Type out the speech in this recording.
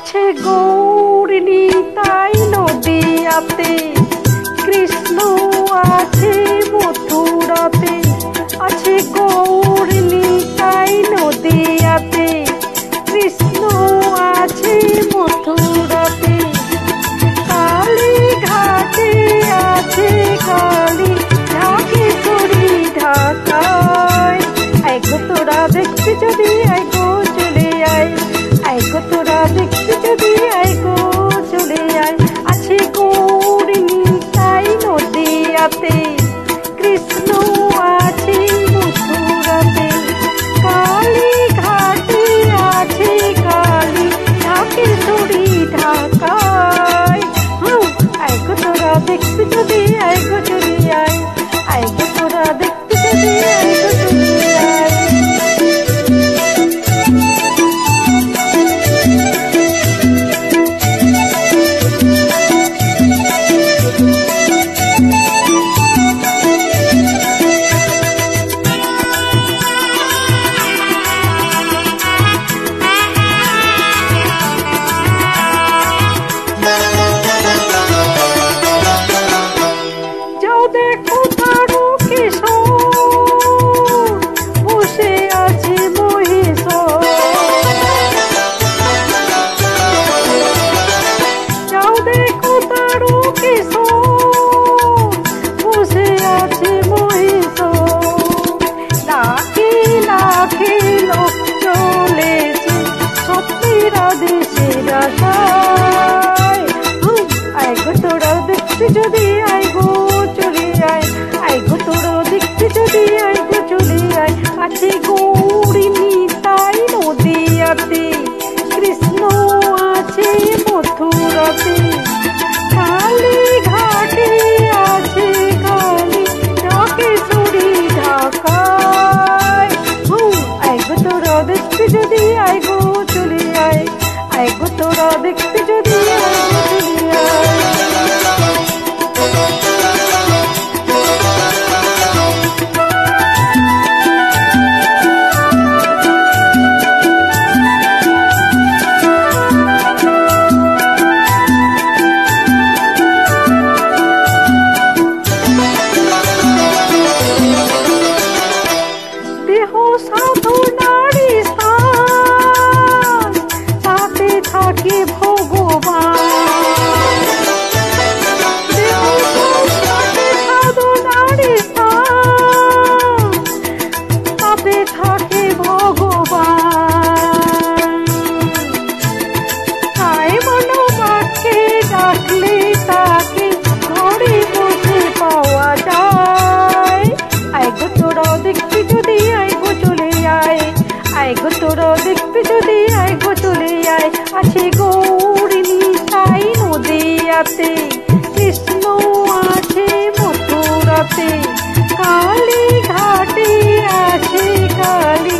আছে গৌরিনী তাই নদিয়াতে, কৃষ্ণ আছে মথুরাতে। আছে গৌরিনী তাই নদিয়াতে, কৃষ্ণ আছে মথুরাতে। কালী ঘাটে আছে কালী, ঢাকেশ্বরী ঢাকায়। আইগো তোরা দেখতে যদি আইগো চলে আয়, আইগো তোরা দেখতে যদি আইগো চলে আয়। আছে গৌরিনী তাই নদিয়াতে, কৃষ্ণ আছে মথুরাতে। কালী ঘাটে আছে কালী, ঢাকেশ্বরী ঢাকায়। আইগো তোরা দেখতে যদি আইগো চলে আয়, আইগো তোরা দেখতে যদি আইগো চলে আয়। দেখো তারকেশ্বর বসে আছে মহেশ্বর। যাও দেখো তারকেশ্বর বসে আছে মহেশ্বর। লাখে লাখে লোক চলেছে সত্যের আদেশের আশায়। আইগো তোরা দেখতে যদি আইগো চলে আয়, আইগো তোরা দেখতে যদি আইগো চলে আয়। আছে গৌরিনী তাই নদিয়াতে, কৃষ্ণ আছে মথুরাতে। কালী ঘাটে আছে কালী, ঢাকেশ্বরী ঢাকায়। আইগো তোরা দেখতে যদি আইগো চলে আয়, আইগো তোরা দেখতে যদি আইগো চলে আয়। দেহ সাধনারী স্থান, তাতে থাকে ভগবান। দেহ সাধনারী স্থান, তাতে থাকে ভগবান। তাই মানবাকে ডাকলে তাকে ঘরে বসে পাওয়া যায়। আইগো তোরা দেখতে যদি আইগো চলে আয়, আইগো তোরা দেখতে যদি আইগো চলে আয়। আছে গৌরিনী তাই নদিয়াতে, কৃষ্ণ আছে মথুরাতে। কালী ঘাটে আছে কালী,